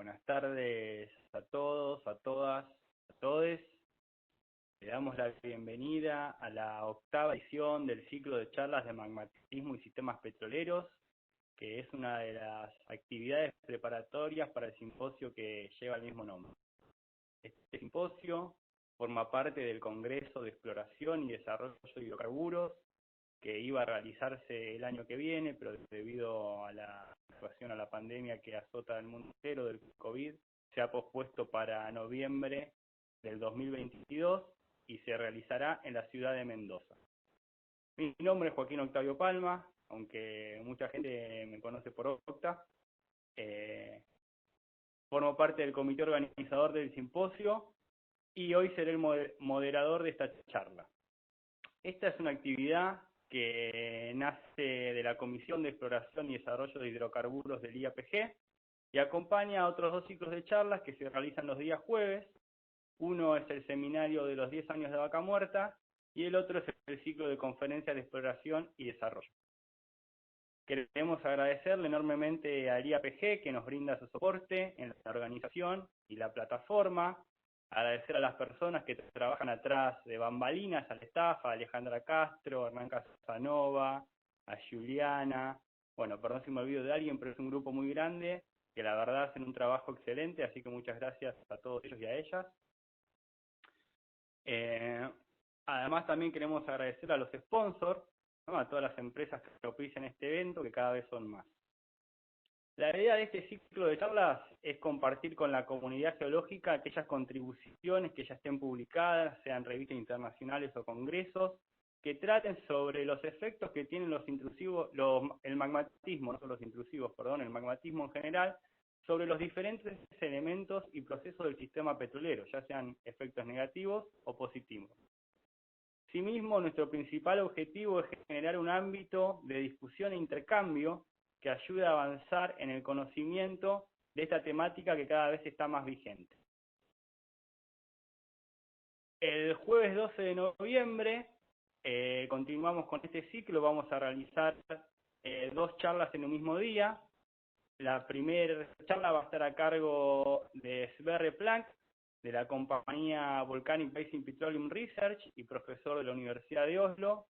Buenas tardes a todos, a todas, a todes. Le damos la bienvenida a la 8ª edición del ciclo de charlas de Magmatismo y Sistemas Petroleros, que es una de las actividades preparatorias para el simposio que lleva el mismo nombre. Este simposio forma parte del Congreso de Exploración y Desarrollo de Hidrocarburos, que iba a realizarse el año que viene, pero debido a la situación, a la pandemia que azota el mundo entero del COVID, se ha pospuesto para noviembre del 2022 y se realizará en la ciudad de Mendoza. Mi nombre es Joaquín Octavio Palma, aunque mucha gente me conoce por Octa. Formo parte del comité organizador del simposio y hoy seré el moderador de esta charla. Esta es una actividad que nace de la Comisión de Exploración y Desarrollo de Hidrocarburos del IAPG y acompaña a otros 2 ciclos de charlas que se realizan los días jueves. Uno es el seminario de los 10 años de Vaca Muerta y el otro es el ciclo de conferencias de exploración y desarrollo. Queremos agradecerle enormemente al IAPG que nos brinda su soporte en la organización y la plataforma. Agradecer a las personas que trabajan atrás de bambalinas, al staff, a Alejandra Castro, a Hernán Casanova, a Juliana. Bueno, perdón si me olvido de alguien, pero es un grupo muy grande que la verdad hacen un trabajo excelente, así que muchas gracias a todos ellos y a ellas. Además también queremos agradecer a los sponsors, ¿no? A todas las empresas que propician este evento, que cada vez son más. La idea de este ciclo de charlas es compartir con la comunidad geológica aquellas contribuciones que ya estén publicadas, sean revistas internacionales o congresos, que traten sobre los efectos que tienen los intrusivos, el magmatismo, no solo los intrusivos, perdón, el magmatismo en general, sobre los diferentes elementos y procesos del sistema petrolero, ya sean efectos negativos o positivos. Asimismo, nuestro principal objetivo es generar un ámbito de discusión e intercambio que ayude a avanzar en el conocimiento de esta temática que cada vez está más vigente. El jueves 12 de noviembre continuamos con este ciclo, vamos a realizar 2 charlas en un mismo día. La primera charla va a estar a cargo de Sllbard, de la compañía Volcanic Basin Petroleum Research y profesor de la Universidad de Oslo,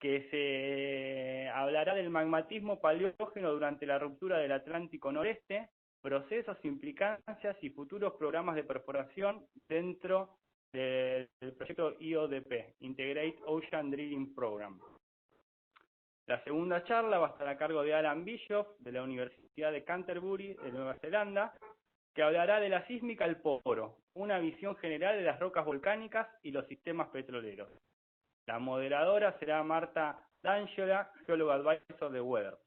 que se hablará del magmatismo paleógeno durante la ruptura del Atlántico Noreste, procesos, implicancias y futuros programas de perforación dentro del proyecto IODP, Integrated Ocean Drilling Program. La segunda charla va a estar a cargo de Alan Bischoff, de la Universidad de Canterbury, de Nueva Zelanda, que hablará de la sísmica al poro, una visión general de las rocas volcánicas y los sistemas petroleros. La moderadora será Marta D'Angela, geóloga advisor de Reservoir.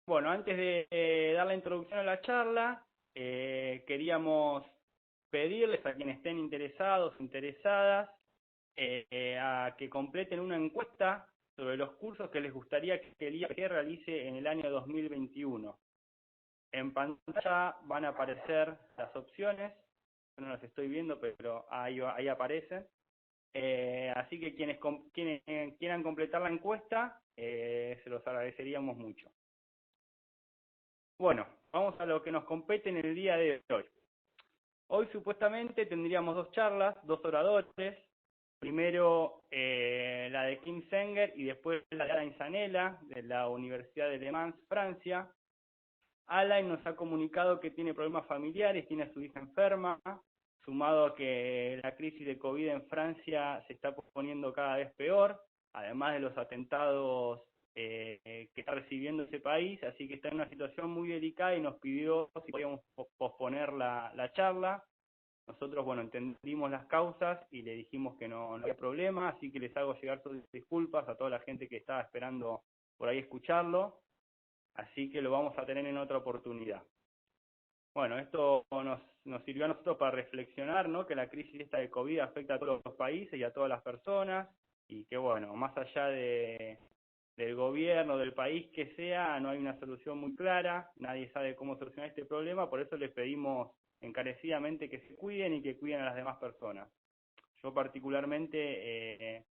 Bueno, antes de dar la introducción a la charla, queríamos pedirles a quienes estén interesados, interesadas, a que completen una encuesta sobre los cursos que les gustaría que el IAPG realice en el año 2021. En pantalla van a aparecer las opciones, yo no las estoy viendo, pero ahí aparecen. Así que quienes quieran completar la encuesta, se los agradeceríamos mucho. Bueno, vamos a lo que nos compete en el día de hoy. Hoy supuestamente tendríamos 2 charlas, 2 oradores. Primero la de Kim Senger y después la de Alain Zanella, de la Universidad de Le Mans, Francia. Alain nos ha comunicado que tiene problemas familiares, tiene a su hija enferma, sumado a que la crisis de COVID en Francia se está poniendo cada vez peor, además de los atentados que está recibiendo ese país, así que está en una situación muy delicada y nos pidió si podíamos posponer la charla. Nosotros, bueno, entendimos las causas y le dijimos que no había problema, así que les hago llegar sus disculpas a toda la gente que estaba esperando por ahí escucharlo, así que lo vamos a tener en otra oportunidad. Bueno, esto nos sirvió a nosotros para reflexionar, ¿no? Que la crisis esta de COVID afecta a todos los países y a todas las personas, y que bueno, más allá del gobierno, del país que sea, no hay una solución muy clara, nadie sabe cómo solucionar este problema, por eso les pedimos encarecidamente que se cuiden y que cuiden a las demás personas. Yo particularmente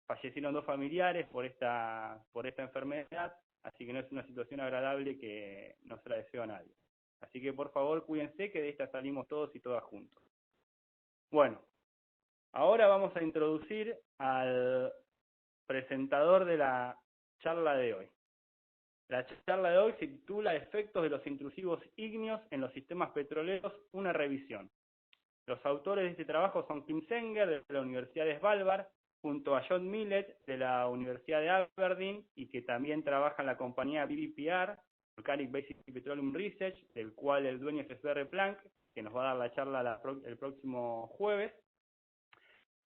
fallecieron 2 familiares por esta enfermedad, así que no es una situación agradable que no se la deseo a nadie. Así que por favor cuídense, que de esta salimos todos y todas juntos. Bueno, ahora vamos a introducir al presentador de la charla de hoy. La charla de hoy se titula Efectos de los intrusivos ígneos en los sistemas petroleros, una revisión. Los autores de este trabajo son Kim Senger, de la Universidad de Sllbard, junto a John Millett, de la Universidad de Aberdeen, y que también trabaja en la compañía BPR, Volcanic Basic Petroleum Research, del cual el dueño es SBR Planck, que nos va a dar la charla el próximo jueves.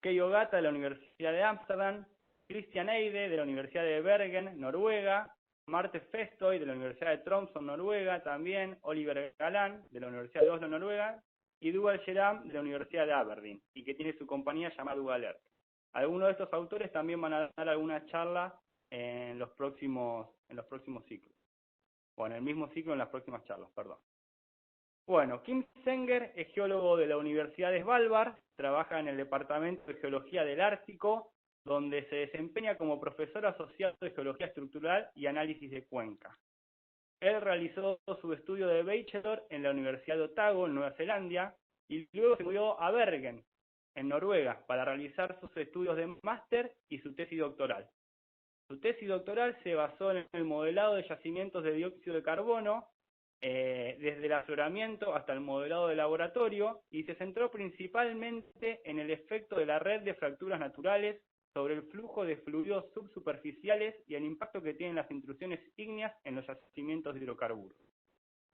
Kei Ogata, de la Universidad de Ámsterdam, Christian Eide, de la Universidad de Bergen, Noruega, Marte Festoy, de la Universidad de Tromsø, Noruega, también Oliver Galán, de la Universidad de Oslo, Noruega, y Dougal Geram, de la Universidad de Aberdeen, y que tiene su compañía llamada Dougal Earth. Algunos de estos autores también van a dar alguna charla en los próximos ciclos. O en el mismo ciclo, en las próximas charlas, perdón. Bueno, Kim Senger es geólogo de la Universidad de Sllbard, trabaja en el Departamento de Geología del Ártico, donde se desempeña como profesor asociado de Geología Estructural y Análisis de Cuenca. Él realizó su estudio de bachelor en la Universidad de Otago, en Nueva Zelanda, y luego se mudó a Bergen, en Noruega, para realizar sus estudios de máster y su tesis doctoral. Su tesis doctoral se basó en el modelado de yacimientos de dióxido de carbono, desde el afloramiento hasta el modelado de laboratorio, y se centró principalmente en el efecto de la red de fracturas naturales sobre el flujo de fluidos subsuperficiales y el impacto que tienen las intrusiones ígneas en los yacimientos de hidrocarburos.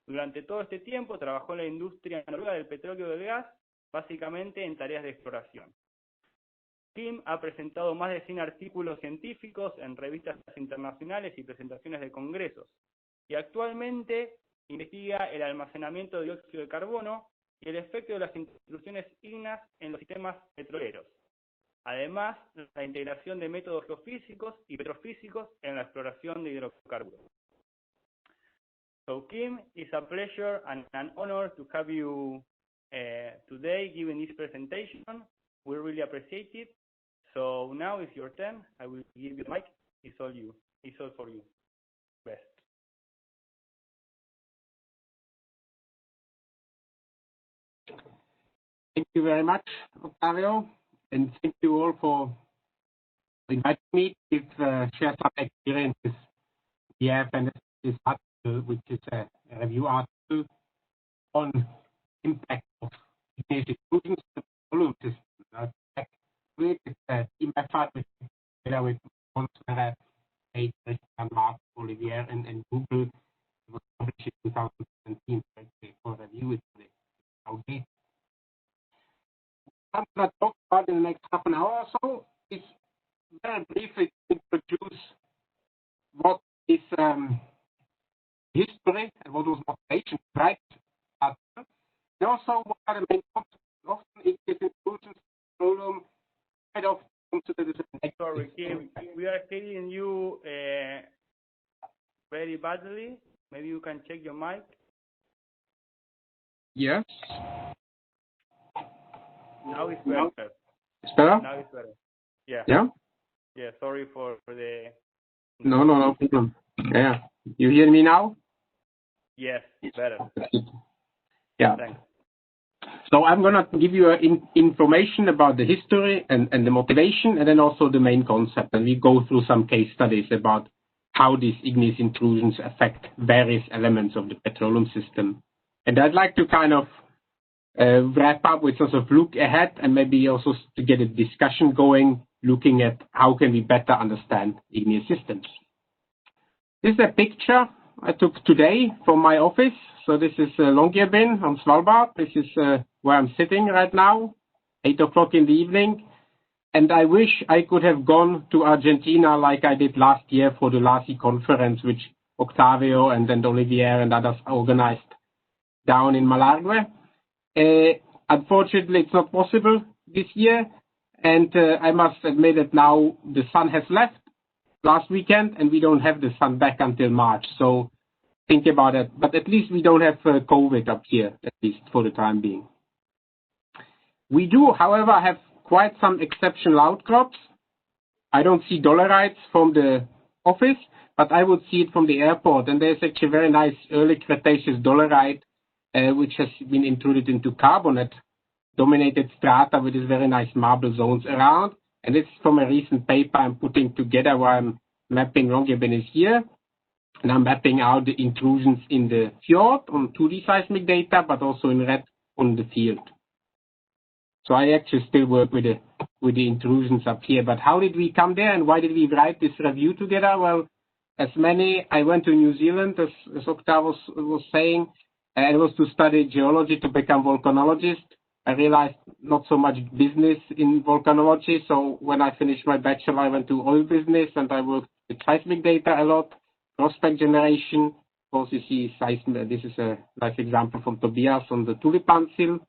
Durante todo este tiempo trabajó en la industria noruega del petróleo y del gas, básicamente en tareas de exploración. Kim ha presentado más de 100 artículos científicos en revistas internacionales y presentaciones de congresos, y actualmente investiga el almacenamiento de dióxido de carbono y el efecto de las intrusiones ígneas en los sistemas petroleros. Además, la integración de métodos geofísicos y petrofísicos en la exploración de hidrocarburos. So, Kim, it's a pleasure and an honor to have you today giving this presentation. We really appreciate it. So now it's your turn. I will give you the mic. It's all you. It's all for you. Best. Thank you very much, Octavio, and thank you all for inviting me to share some experiences we have in this article, which is a review article on impact of Ingneous Instrusions to the petroleum system. It's a team effort together with Monster, Mark, Olivier, and Google. It was published in 2017 for review. It's outdated. What I'm going to talk about in the next half an hour or so is very briefly introduce what is history and what was motivation right, and also what are the main concepts often in Ingneous Petroleum kind of considered as a Sorry, Kim, we are hearing you very badly. Maybe you can check your mic. Yes. Now it's better. It's better? Now it's better. Yeah. Yeah? Yeah, sorry for the... No problem. Yeah. You hear me now? Yes, better. Yeah. Thanks. So I'm going to give you information about the history and the motivation, and then also the main concept. And we go through some case studies about how these igneous intrusions affect various elements of the petroleum system. And I'd like to kind of wrap up with sort of look ahead and maybe also to get a discussion going, looking at how can we better understand igneous systems. This is a picture I took today from my office. So this is Longyearbyen on Sllbard. This is where I'm sitting right now, 8 o'clock in the evening. And I wish I could have gone to Argentina like I did last year for the LASI conference, which Octavio and then Olivier and others organized down in Malargüe. Unfortunately, it's not possible this year, and I must admit that now the sun has left last weekend, and we don't have the sun back until March. So think about it. But at least we don't have COVID up here, at least for the time being. We do, however, have quite some exceptional outcrops. I don't see dolerites from the office, but I would see it from the airport. And there's actually a very nice early Cretaceous dolerite, which has been intruded into carbonate dominated strata with these very nice marble zones around. And it's from a recent paper I'm putting together where I'm mapping Longyearbyen here. And I'm mapping out the intrusions in the fjord on 2D seismic data, but also in red on the field. So I actually still work with the intrusions up here. But how did we come there and why did we write this review together? Well, I went to New Zealand, as Octave was saying, and it was to study geology to become volcanologist. I realized not so much business in volcanology. So when I finished my bachelor, I went to oil business and I worked with seismic data a lot, prospect generation. Of course, you see seismic. This is a nice example from Tobias on the Tulipan Sill.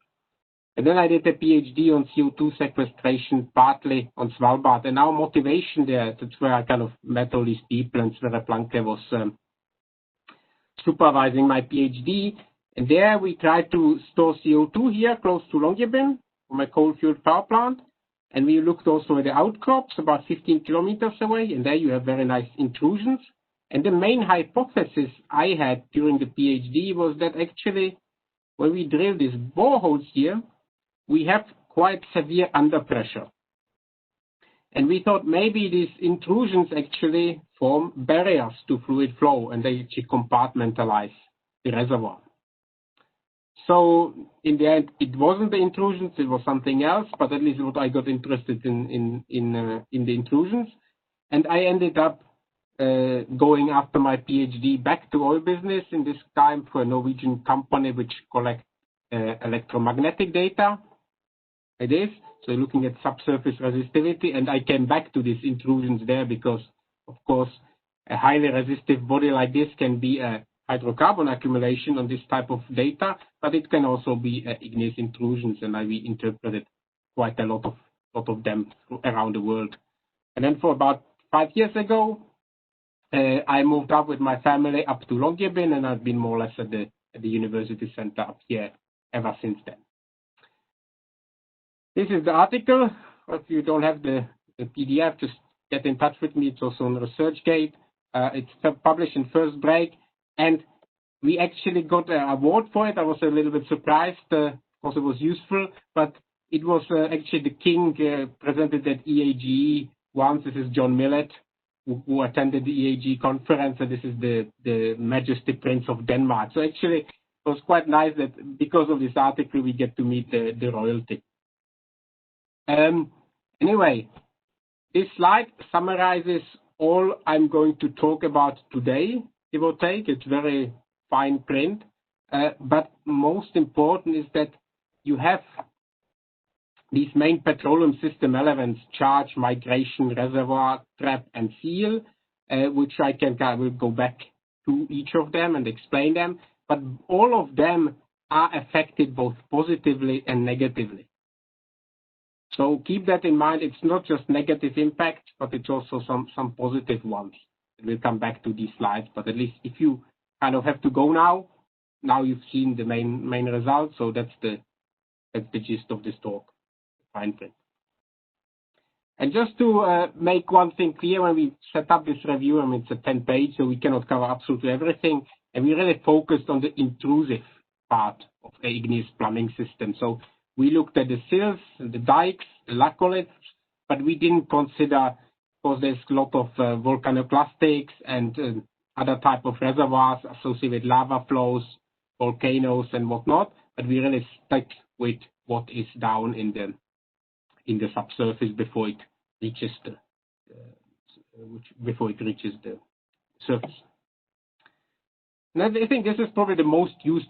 And then I did a PhD on CO2 sequestration, partly on Sllbard. And our motivation there, that's where I kind of met all these people, and Sverre Planke was supervising my PhD. And there we tried to store CO2 here close to Longyearbyen from a coal-fueled power plant. And we looked also at the outcrops about 15 kilometers away. And there you have very nice intrusions. And the main hypothesis I had during the PhD was that actually when we drill these boreholes here, we have quite severe underpressure. And we thought maybe these intrusions actually form barriers to fluid flow and they actually compartmentalize the reservoir. So in the end, it wasn't the intrusions, it was something else, but at least what I got interested in the intrusions. And I ended up going after my PhD back to oil business, in this time for a Norwegian company which collects electromagnetic data. It is. So looking at subsurface resistivity, and I came back to these intrusions there because, of course, a highly resistive body like this can be a hydrocarbon accumulation on this type of data, but it can also be igneous intrusions, and we interpreted quite a lot of them around the world. And then for about 5 years ago, I moved up with my family up to Longyearbyen, and I've been more or less at the university center up here ever since then. This is the article. If you don't have the PDF, just get in touch with me. It's also on ResearchGate. It's published in First Break, and we actually got an award for it. I was a little bit surprised because it was useful, but it was actually the king presented at EAGE once. This is John Millet, who attended the EAGE conference, and this is the Majesty Prince of Denmark. So actually, it was quite nice that because of this article, we get to meet the royalty. Anyway, this slide summarizes all I'm going to talk about today, give or take. It's very fine print. But most important is that you have these main petroleum system elements: charge, migration, reservoir, trap, and seal, which I will go back to each of them and explain them. But all of them are affected both positively and negatively. So keep that in mind. It's not just negative impact, but it's also some positive ones. We'll come back to these slides, but at least if you kind of have to go now you've seen the main results. So that's the gist of this talk, fine print. And just to make one thing clear, when we set up this review, I mean, it's a 10-page, so we cannot cover absolutely everything, and we really focused on the intrusive part of the igneous plumbing system. So we looked at the sills, the dikes, the laccoliths, but we didn't consider, because there's a lot of volcanoclastics and other type of reservoirs associated with lava flows, volcanoes, and whatnot. But we really stuck with what is down in the subsurface before it reaches the surface. And I think this is probably the most used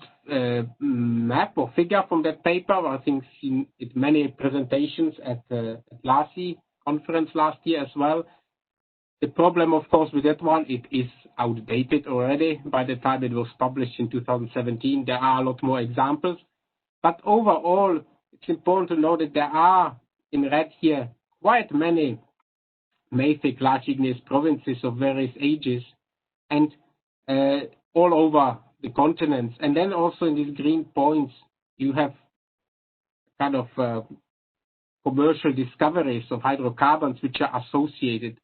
map or figure from that paper. I think seen it many presentations at LASI conference last year as well. The problem, of course, with that one, it is outdated already. By the time it was published in 2017, there are a lot more examples. But overall, it's important to know that there are, in red here, quite many mafic large igneous provinces of various ages, and all over the continents. And then also in these green points, you have kind of commercial discoveries of hydrocarbons which are associated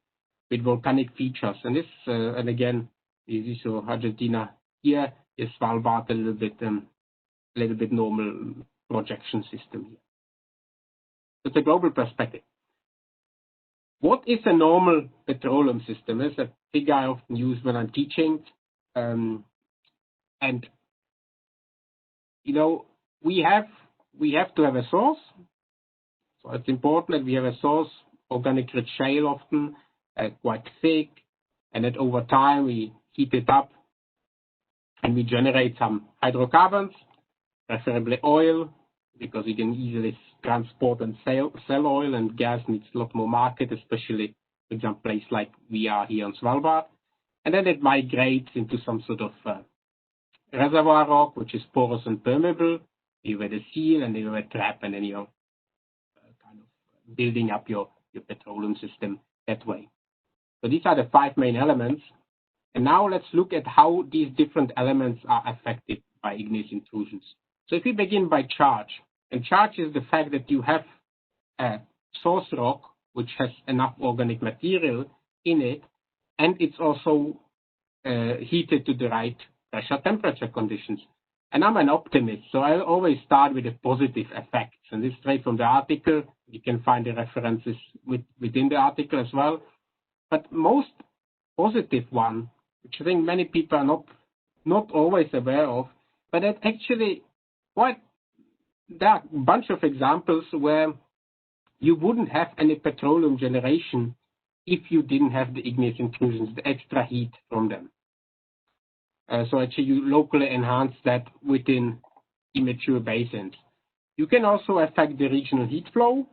volcanic features. And this, and again, you saw Argentina here, is Sllbard a little bit normal projection system here. It's a global perspective. What is a normal petroleum system? It's a figure I often use when I'm teaching. And you know, we have to have a source. So it's important that we have a source, organic rich shale often, quite thick, and that over time we heat it up and we generate some hydrocarbons, preferably oil, because you can easily transport and sell oil, and gas needs a lot more market, especially, for example, place like we are here on Sllbard. And then it migrates into some sort of reservoir rock, which is porous and permeable. You have a seal and then you have a trap, and then you're kind of building up your petroleum system that way. So these are the 5 main elements. And now let's look at how these different elements are affected by igneous intrusions. So if we begin by charge, and charge is the fact that you have a source rock which has enough organic material in it, and it's also heated to the right pressure temperature conditions. And I'm an optimist, so I always start with the positive effects. And this is straight from the article. You can find the references within the article as well. But most positive one, which I think many people are not always aware of, but that actually there are a bunch of examples where you wouldn't have any petroleum generation if you didn't have the igneous intrusions, the extra heat from them. So actually you locally enhance that within immature basins. You can also affect the regional heat flow,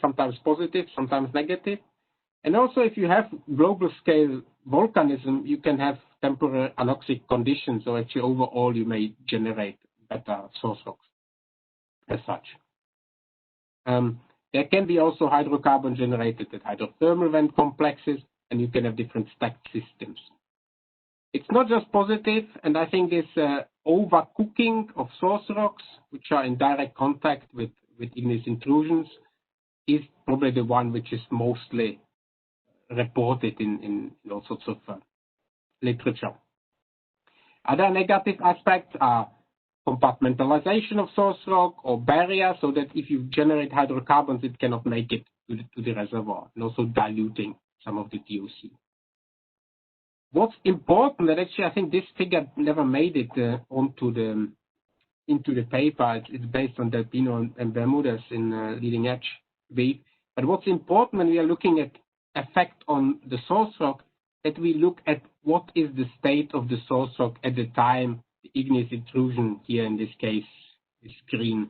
sometimes positive, sometimes negative. And also if you have global scale volcanism, you can have temporary anoxic conditions, so actually overall you may generate better source rocks as such. There can be also hydrocarbon generated at hydrothermal vent complexes, and you can have different stacked systems. It's not just positive, and I think this overcooking of source rocks, which are in direct contact with igneous intrusions, is probably the one which is mostly reported in all sorts of literature. Other negative aspects are compartmentalization of source rock or barrier, so that if you generate hydrocarbons, it cannot make it to the reservoir, and also diluting some of the DOC. What's important, that actually I think this figure never made it into the paper. It's based on Delpino and Bermudez in Leading Edge Wave. But what's important when we are looking at effect on the source rock, that we look at what is the state of the source rock at the time the igneous intrusion, here in this case, this green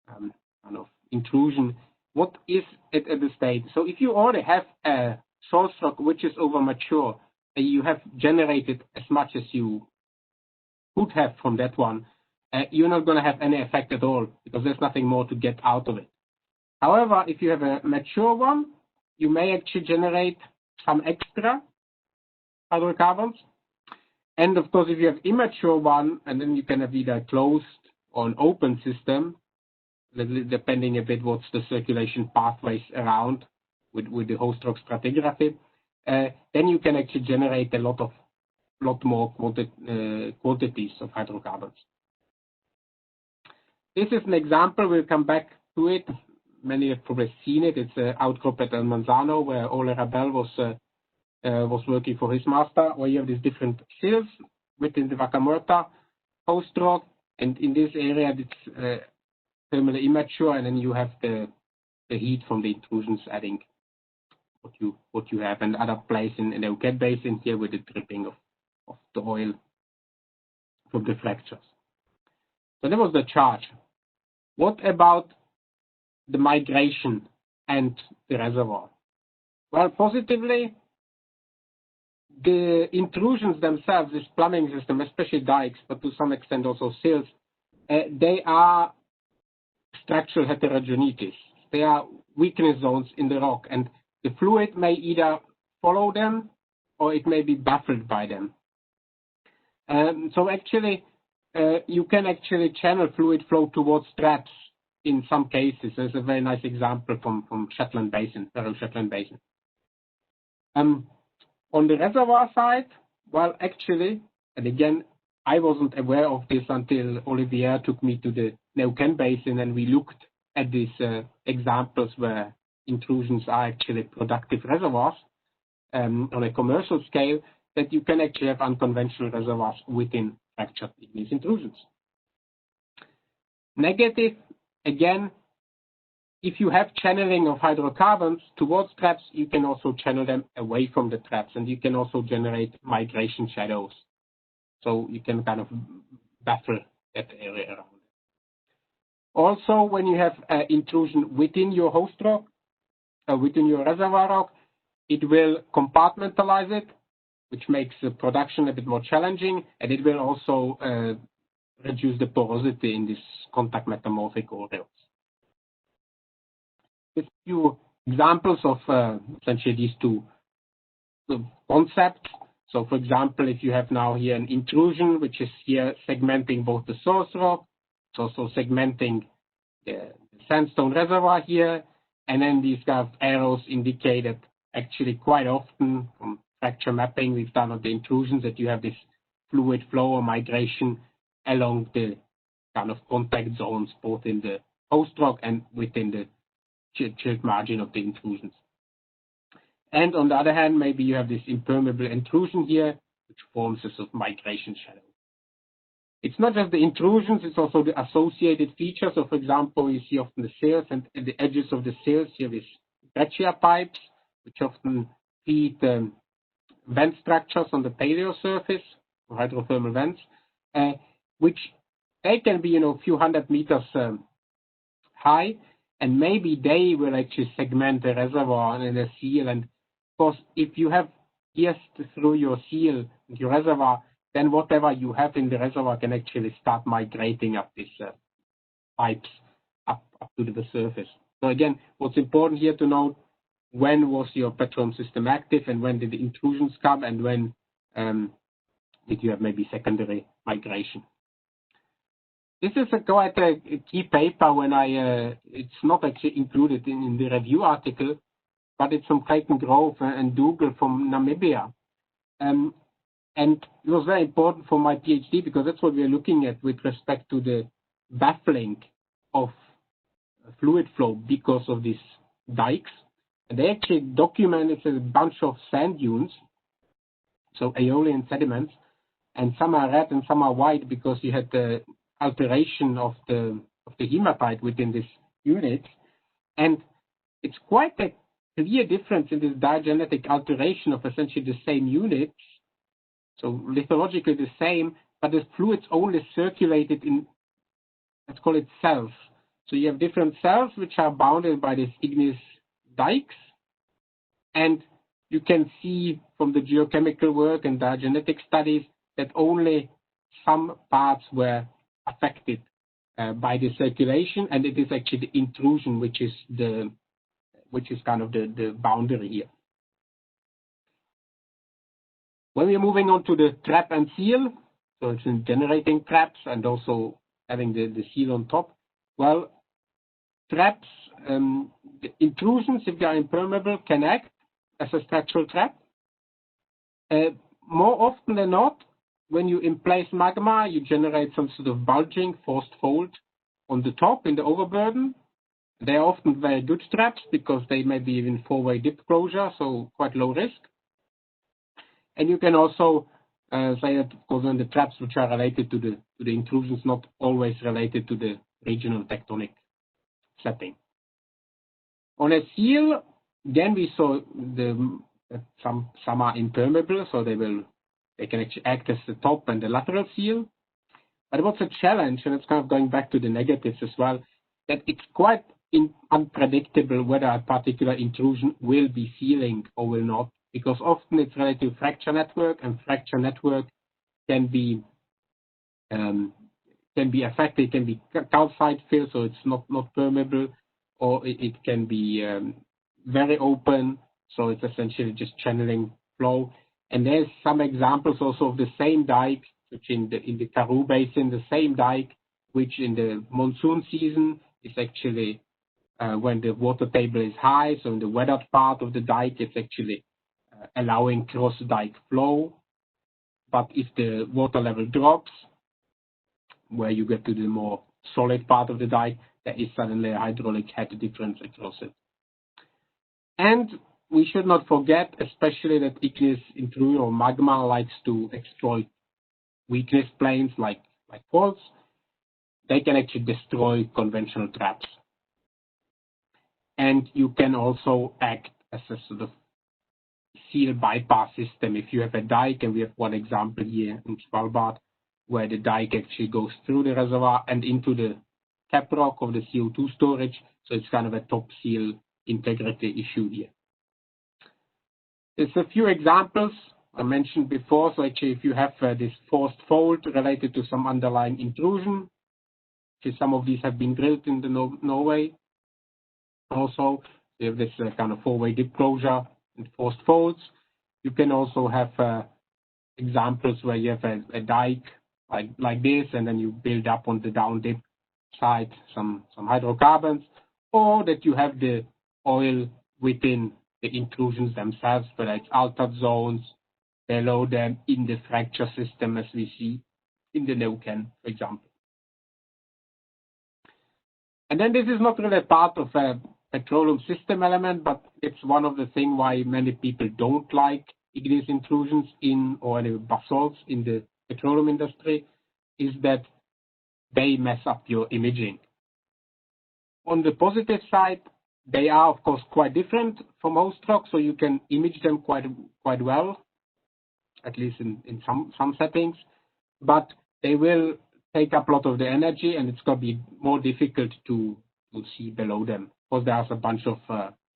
kind of intrusion, what is it at the state? So if you already have a source rock which is over mature, and you have generated as much as you could have from that one, you're not going to have any effect at all, because there's nothing more to get out of it. However, if you have a mature one, you may actually generate some extra hydrocarbons. And of course, if you have immature one, and then you can have either a closed or an open system, depending a bit what's the circulation pathways around with the host rock stratigraphy, then you can actually generate a lot more quantities of hydrocarbons. This is an example. We'll come back to it. Many have probably seen it. It's an outcrop at El Manzano, where Ole Rabel was working for his master, where you have these different sills within the Vaca Muerta host rock, and in this area it's thermally immature, and then you have the heat from the intrusions adding what you have, and other place in the Uquet Basin here with the dripping of the oil from the fractures. So that was the charge. What about the migration and the reservoir? Well, positively, the intrusions themselves, this plumbing system, especially dikes, but to some extent also sills, they are structural heterogeneities. They are weakness zones in the rock, and the fluid may either follow them or it may be baffled by them. So actually, you can actually channel fluid flow towards traps in some cases. There's a very nice example from Shetland Basin, Faroe Shetland Basin. On the reservoir side, well, actually, and again, I wasn't aware of this until Olivier took me to the Neuquén Basin, and we looked at these examples where intrusions are actually productive reservoirs on a commercial scale, that you can actually have unconventional reservoirs within fractured igneous intrusions. Negative, again, if you have channeling of hydrocarbons towards traps, you can also channel them away from the traps, and you can also generate migration shadows. So you can kind of baffle that area around. Also, when you have intrusion within your host rock, within your reservoir rock, it will compartmentalize it, which makes the production a bit more challenging, and it will also reduce the porosity in these contact metamorphic orioles. A few examples of essentially these two concepts. So, for example, if you have now here an intrusion, which is here segmenting both the source rock, it's also segmenting the sandstone reservoir here, and then these kind of arrows indicate that actually quite often from fracture mapping we've done on the intrusions that you have this fluid flow or migration along the kind of contact zones, both in the host rock and within the chilled margin of the intrusions. And on the other hand, maybe you have this impermeable intrusion here, which forms a sort of migration shadow. It's not just the intrusions, it's also the associated features. So, for example, you see often the sills, and at the edges of the sills you have these breccia pipes, which often feed vent structures on the paleo surface, or hydrothermal vents, which they can be, a few hundred meters high, and maybe they will actually segment the reservoir and the seal. And of course, if you have pierced through your seal and your reservoir, then whatever you have in the reservoir can actually start migrating up these pipes up to the surface. So again, what's important here to note, when was your petroleum system active, and when did the intrusions come, and when did you have maybe secondary migration. This is quite a key paper when it's not actually included in the review article, but it's from Clayton Grove and Dougal from Namibia. And it was very important for my PhD because that's what we're looking at with respect to the baffling of fluid flow because of these dikes. And they actually documented a bunch of sand dunes, so aeolian sediments, and some are red and some are white because you had the alteration of the hematite within this unit, and it's quite a clear difference in this diagenetic alteration of essentially the same units, so lithologically the same, but the fluids only circulated in, let's call it cells. So you have different cells which are bounded by these igneous dikes, and you can see from the geochemical work and diagenetic studies that only some parts were affected by the circulation, and it is actually the intrusion which is kind of the boundary here. When we're moving on to the trap and seal, so it's in generating traps and also having the seal on top. Well, traps, the intrusions, if they are impermeable, can act as a structural trap. More often than not, when you in place magma, you generate some sort of bulging, forced fold on the top in the overburden. They are often very good traps because they may be even four-way dip closure, so quite low risk. And you can also say that, of course, the traps which are related to the intrusions, not always related to the regional tectonic setting. On a seal, again, we saw some are impermeable, so they can actually act as the top and the lateral seal. But what's a challenge, and it's kind of going back to the negatives as well, that it's quite unpredictable whether a particular intrusion will be sealing or will not, because often it's related to fracture network, and fracture network can be affected. It can be calcite fill, so it's not permeable, or it can be very open, so it's essentially just channeling flow. And there's some examples also of the same dike, which in the Karoo Basin, the same dike, which in the monsoon season is actually when the water table is high, so in the weathered part of the dike, it's actually allowing cross-dike flow. But if the water level drops, where you get to the more solid part of the dike, there is suddenly a hydraulic head difference across it. And we should not forget, especially that igneous intrusion or magma likes to exploit weakness planes like faults. They can actually destroy conventional traps. And you can also act as a sort of seal bypass system. If you have a dike, and we have one example here in Sllbard, where the dike actually goes through the reservoir and into the cap rock of the CO2 storage, so it's kind of a top seal integrity issue here. There's a few examples I mentioned before. So actually, if you have this forced fault related to some underlying intrusion, actually some of these have been drilled in the Norway. Also, you have this kind of four-way dip closure and forced faults. You can also have examples where you have a dike like this, and then you build up on the down dip side some hydrocarbons, or that you have the oil within the intrusions themselves, whether it's altered zones below them in the fracture system, as we see in the Neuquén, for example. And then this is not really a part of a petroleum system element, but it's one of the things why many people don't like igneous intrusions in or any basalts in the petroleum industry, is that they mess up your imaging. On the positive side, they are of course quite different from host rock, so you can image them quite well, at least in some settings, but they will take up a lot of the energy, and it's going to be more difficult to see below them, because there's a bunch of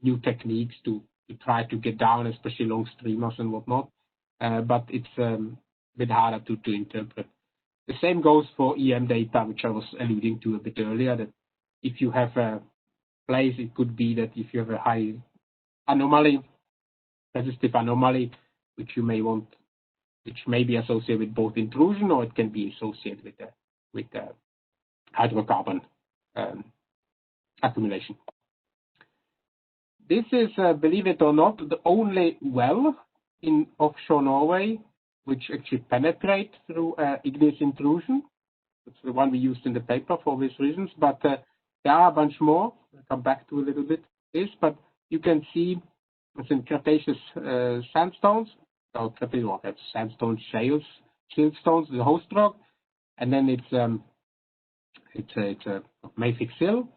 new techniques to try to get down, especially long streamers and whatnot, but it's a bit harder to interpret. The same goes for EM data, which I was alluding to a bit earlier, that if you have a place, it could be that if you have a high anomaly, resistive anomaly, which you may want, which may be associated with both intrusion, or it can be associated with the hydrocarbon accumulation. This is, believe it or not, the only well in offshore Norway which actually penetrate through igneous intrusion. It's the one we used in the paper for obvious reasons, but there are a bunch more. I'll come back to a little bit this, but you can see it's in Cretaceous sandstones, or Cretaceous sandstone shales, siltstones, the host rock, and then it's a mafic sill.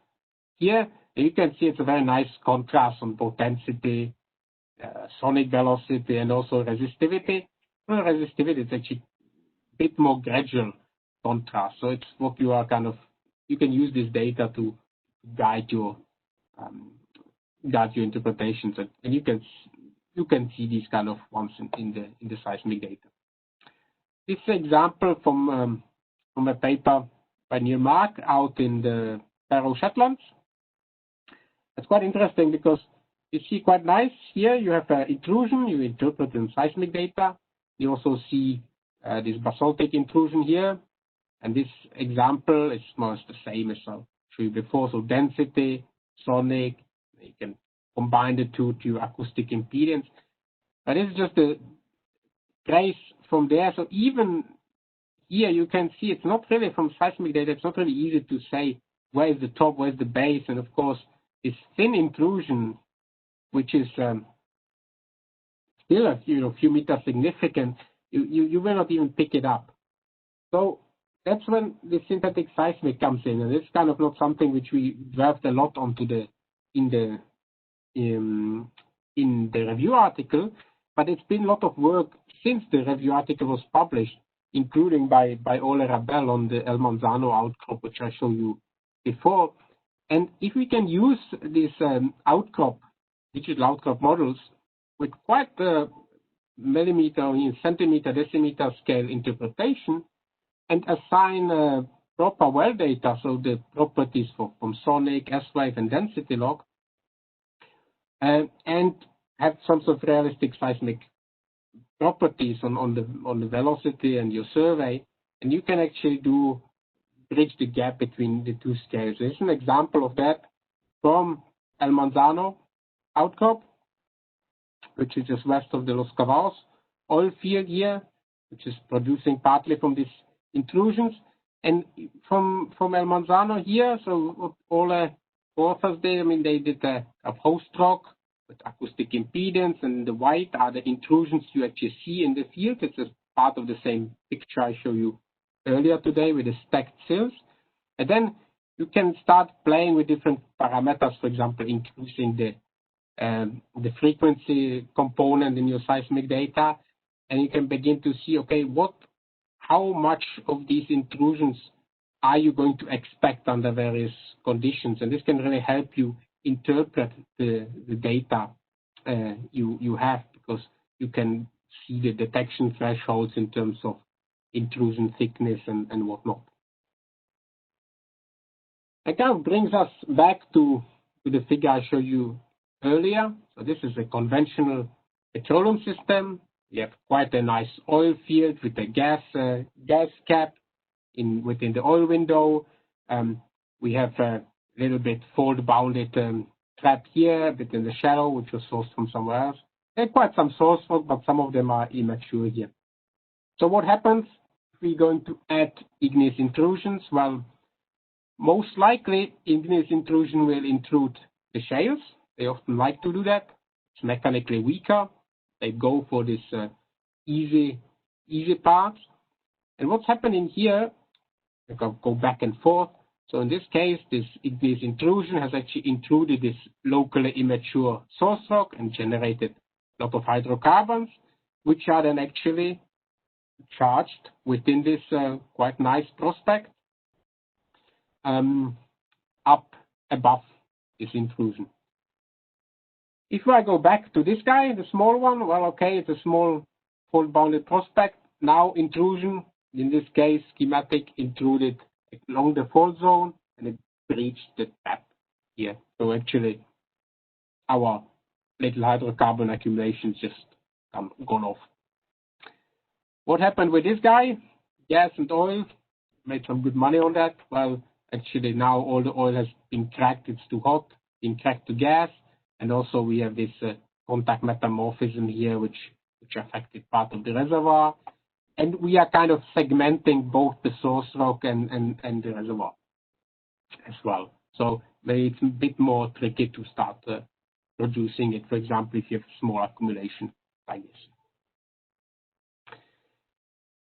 Here you can see it's a very nice contrast on both density, sonic velocity, and also resistivity. Well, resistivity is actually a bit more gradual contrast, so it's what you are you can use this data to guide your interpretations, and you can see these kind of ones in the seismic data. This example from a paper by Neil Mark out in the Faroe Shetlands. It's quite interesting because you see quite nice here. You have an intrusion, you interpret in seismic data. You also see this basaltic intrusion here, and this example is more or less the same as I showed you before. So density, sonic, you can combine the two to acoustic impedance. But it's just a trace from there. So even here you can see it's not really from seismic data. It's not really easy to say where is the top, where is the base, and of course this thin intrusion, which is still a few meters significant, you will not even pick it up. So that's when the synthetic seismic comes in, and it's kind of not something which we delved a lot onto in the review article, but it's been a lot of work since the review article was published, including by Ole Rabel on the El Manzano outcrop, which I showed you before. And if we can use these digital outcrop models with quite millimeter, centimeter, decimeter scale interpretation, and assign proper well data, so the properties from sonic, S-wave, and density log, and have some sort of realistic seismic properties on the velocity and your survey, and you can actually bridge the gap between the two scales. This is an example of that from El Manzano outcrop. which is just west of the Los Cavals oil field here, which is producing partly from these intrusions. And from El Manzano here, so all authors there, I mean, they did a host rock with acoustic impedance, and the white are the intrusions you actually see in the field. It's a part of the same picture I showed you earlier today with the stacked sills. And then you can start playing with different parameters, for example, increasing the frequency component in your seismic data, and you can begin to see, okay, how much of these intrusions are you going to expect under various conditions? And this can really help you interpret the data you have, because you can see the detection thresholds in terms of intrusion thickness and whatnot. That kind of brings us back to the figure I showed you earlier. So this is a conventional petroleum system. You have quite a nice oil field with a gas cap within the oil window. We have a little bit fault-bounded trap here, a bit in the shallow, which was sourced from somewhere else. There are quite some source rock, but some of them are immature here. So what happens if we're going to add igneous intrusions? Well, most likely, igneous intrusion will intrude the shales. They often like to do that. It's mechanically weaker. They go for this easy parts. And what's happening here, I can go back and forth. So in this case, this igneous intrusion has actually intruded this locally immature source rock and generated a lot of hydrocarbons, which are then actually charged within this quite nice prospect up above this intrusion. If I go back to this guy, the small one, well, okay, it's a small fault-bounded prospect. Now intrusion, in this case, schematic, intruded along the fault zone, and it breached the tap here. So actually, our little hydrocarbon accumulation just gone off. What happened with this guy? Gas and oil, made some good money on that. Well, actually now all the oil has been cracked, it's too hot, been cracked to gas. And also we have this contact metamorphism here, which affected part of the reservoir. And we are kind of segmenting both the source rock and the reservoir as well. So maybe it's a bit more tricky to start producing it, for example, if you have a small accumulation like this.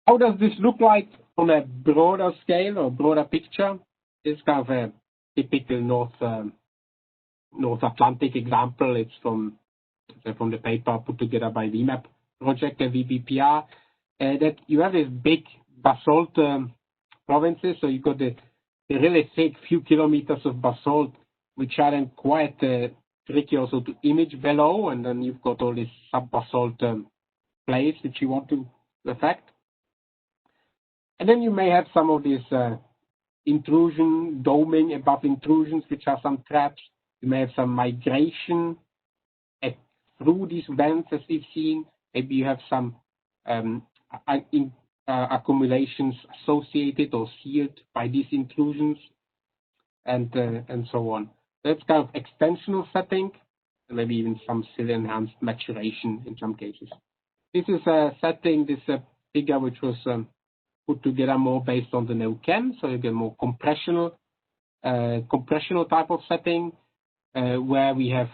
How does this look like on a broader scale or broader picture? It's kind of a typical North Atlantic example. It's from the paper put together by VMAP project and VBPR, that you have these big basalt provinces. So you got the really thick few kilometers of basalt, which are then quite tricky also to image below, and then you've got all these sub-basalt plates which you want to affect. And then you may have some of these intrusion, doming above intrusions, which are some traps. You may have some migration through these vents, as we've seen. Maybe you have some accumulations associated or sealed by these intrusions, and so on. That's kind of extensional setting, and maybe even some sill-enhanced maturation in some cases. This is a setting, this figure which was put together more based on the Neuquén, so you get more compressional type of setting, where we have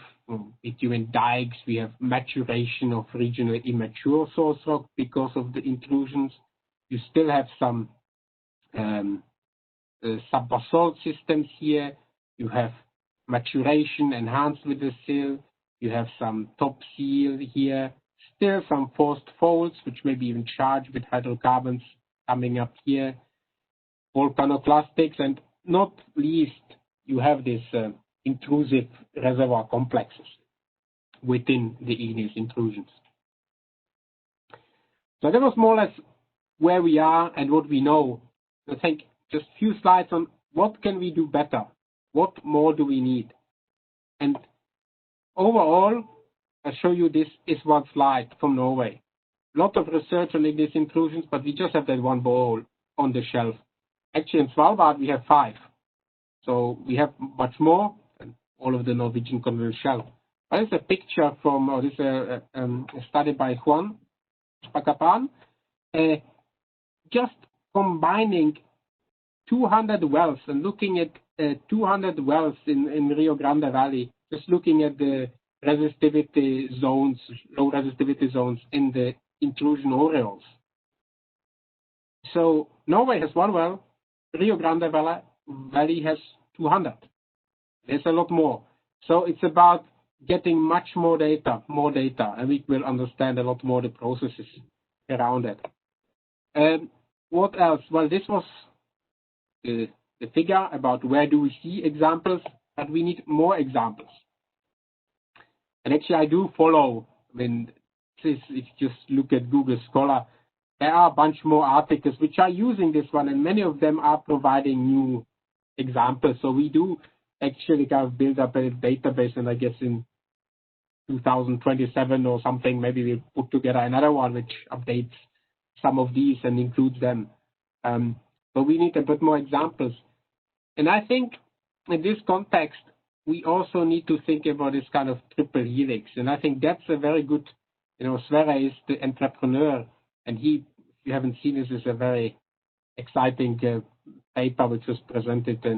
between dikes, we have maturation of regionally immature source rock because of the intrusions. You still have some sub-basalt systems here. You have maturation enhanced with the sill. You have some top seal here. Still some forced faults, which may be even charged with hydrocarbons coming up here. Volcanoclastics, and not least, you have this intrusive reservoir complexes within the igneous intrusions. So that was more or less where we are and what we know. I think just a few slides on what can we do better, what more do we need. And overall, I'll show you this is one slide from Norway. A lot of research on igneous intrusions, but we just have that one borehole on the shelf. Actually, in Sllbard, we have 5. So we have much more than all of the Norwegian continental shelf. This is a picture from, or this is a study by Juan Pacapan, just combining 200 wells and looking at 200 wells in Rio Grande Valley, just looking at the resistivity zones, low resistivity zones in the intrusion aureoles. So Norway has 1 well, Rio Grande Valley has 200. There's a lot more. So it's about getting much more data, and we will understand a lot more the processes around it. What else? Well, this was the figure about where do we see examples, but we need more examples. And actually, I do follow, if you just look at Google Scholar, there are a bunch more articles which are using this one, and many of them are providing new examples. So we do actually kind of build up a database, and I guess in 2027 or something, maybe we'll put together another one which updates some of these and includes them. But we need a bit more examples. And I think in this context, we also need to think about this kind of triple helix. And I think that's a very good, Sverre is the entrepreneur, and he, if you haven't seen this, is a very exciting paper which was presented at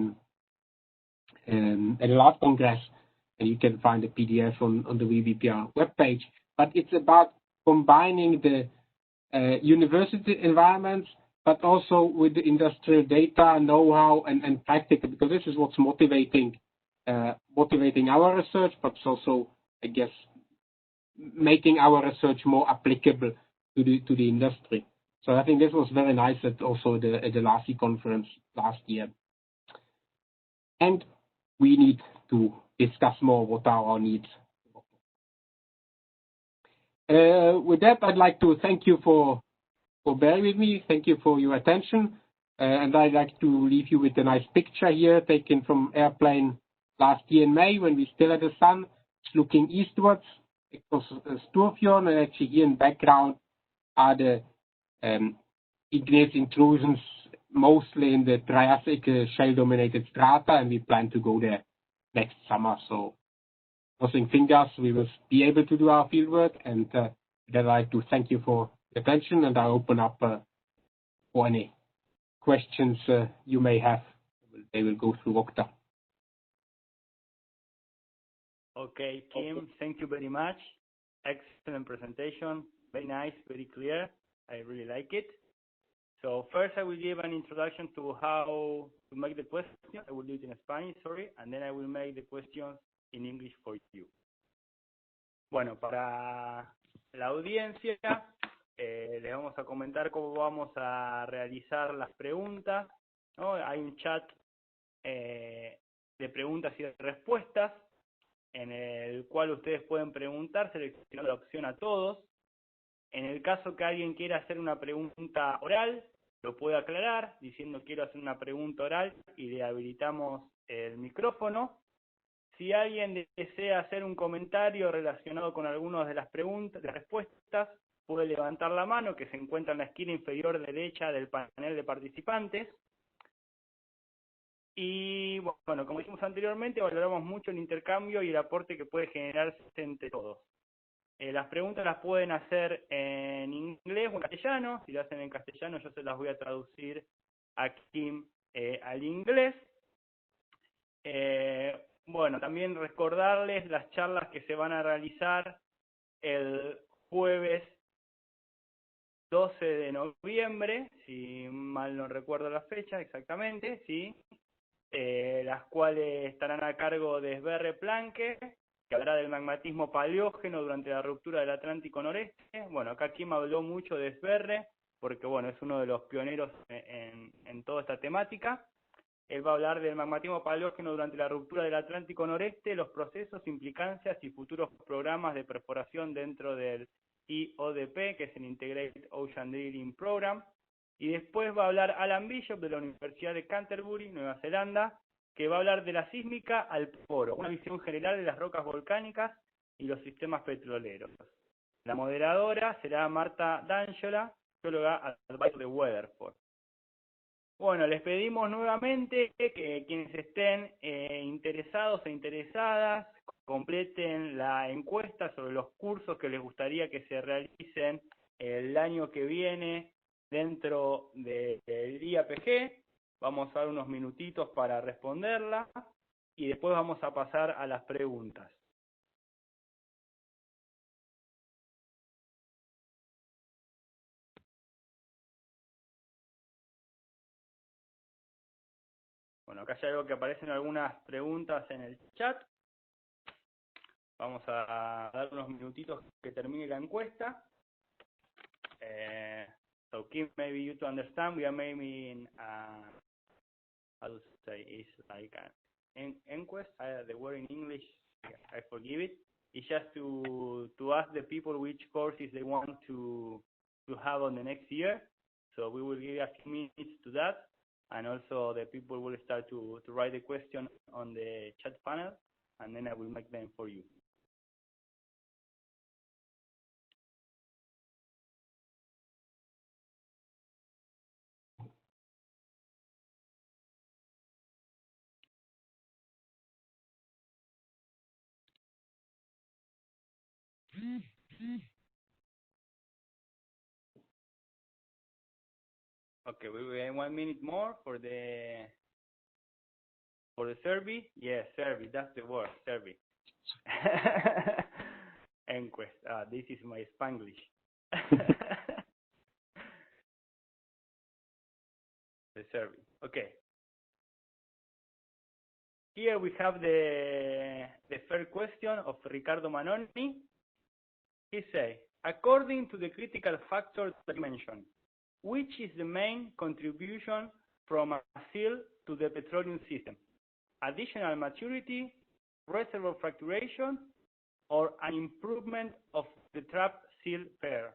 the last Congress, and you can find a PDF on the VBPR webpage. But it's about combining the university environments, but also with the industrial data, know-how, and practical, because this is what's motivating our research, but it's also, I guess, making our research more applicable to the industry. So I think this was very nice at the LASI conference last year. And we need to discuss more what are our needs. With that, I'd like to thank you for bearing with me. Thank you for your attention. And I'd like to leave you with a nice picture here taken from airplane last year in May when we still had the sun. It's looking eastwards. It was Sturfjord, and actually here in background are the igneous intrusions, mostly in the Triassic shale-dominated strata, and we plan to go there next summer. So crossing fingers, we will be able to do our fieldwork, and then I'd like to thank you for your attention, and I'll open up for any questions you may have. They will go through Okta. Okay, Kim, thank you very much. Excellent presentation. Very nice, very clear. I really like it. So first I will give an introduction to how to make the question. I will do it in Spanish, sorry, and then I will make the questions in English for you. Bueno, para la audiencia, les vamos a comentar cómo vamos a realizar las preguntas, ¿no? Hay un chat de preguntas y de respuestas en el cual ustedes pueden preguntar seleccionando la opción a todos. En el caso que alguien quiera hacer una pregunta oral, lo puede aclarar diciendo quiero hacer una pregunta oral y le habilitamos el micrófono. Si alguien desea hacer un comentario relacionado con algunas de las preguntas, de respuestas, puede levantar la mano que se encuentra en la esquina inferior derecha del panel de participantes. Y bueno, como dijimos anteriormente, valoramos mucho el intercambio y el aporte que puede generarse entre todos. Las preguntas las pueden hacer en inglés o en castellano. Si lo hacen en castellano, yo se las voy a traducir aquí al inglés. Bueno, también recordarles las charlas que se van a realizar el jueves 12 de noviembre, si mal no recuerdo la fecha exactamente, ¿sí? Las cuales estarán a cargo de Sverre Planke, que hablará del magmatismo paleógeno durante la ruptura del Atlántico Noreste. Bueno, acá Kim habló mucho de Sverre, porque bueno, es uno de los pioneros en toda esta temática. Él va a hablar del magmatismo paleógeno durante la ruptura del Atlántico Noreste, los procesos, implicancias y futuros programas de perforación dentro del IODP, que es el Integrated Ocean Drilling Program. Y después va a hablar Alan Bishop de la Universidad de Canterbury, Nueva Zelanda, que va a hablar de la sísmica al poro, una visión general de las rocas volcánicas y los sistemas petroleros. La moderadora será Marta D'Angela, geóloga advisor de Weatherford. Bueno, les pedimos nuevamente que quienes estén interesados e interesadas completen la encuesta sobre los cursos que les gustaría que se realicen el año que viene dentro del IAPG. Vamos a dar unos minutitos para responderla y después vamos a pasar a las preguntas. Bueno, acá ya veo que aparecen algunas preguntas en el chat. Vamos a dar unos minutitos que termine la encuesta. So, Kim, maybe you to understand, we are making, how to say, it's like an enquest. The word in English, I forgive it. It's just to ask the people which courses they want to have on the next year. So we will give a few minutes to that. And also the people will start to write the question on the chat panel, and then I will make them for you. Okay, we will have 1 minute more for the survey. Yes, survey, that's the word, survey. Enquest. This is my Spanglish. The survey. Okay. Here we have the first question of Ricardo Manoni. He say, according to the critical factors that you mentioned, which is the main contribution from a seal to the petroleum system? Additional maturity, reservoir fracturation, or an improvement of the trap seal pair?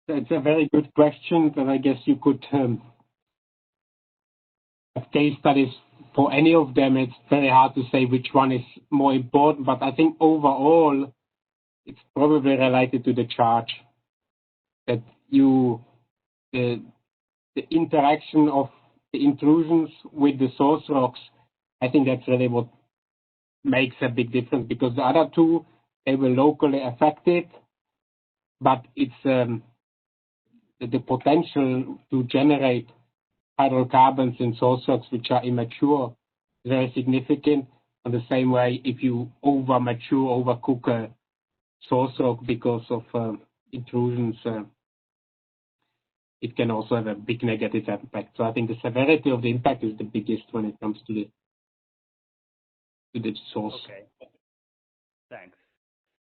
That's a very good question, but I guess you could have case studies for any of them. It's very hard to say which one is more important, but I think overall it's probably related to the charge. That the interaction of the intrusions with the source rocks, I think that's really what makes a big difference, because the other two, they were locally affected, but it's the potential to generate hydrocarbons in source rocks which are immature is very significant. In the same way, if you overcook a source rock because of intrusions, it can also have a big negative impact. So I think the severity of the impact is the biggest when it comes to the source. Okay, thanks.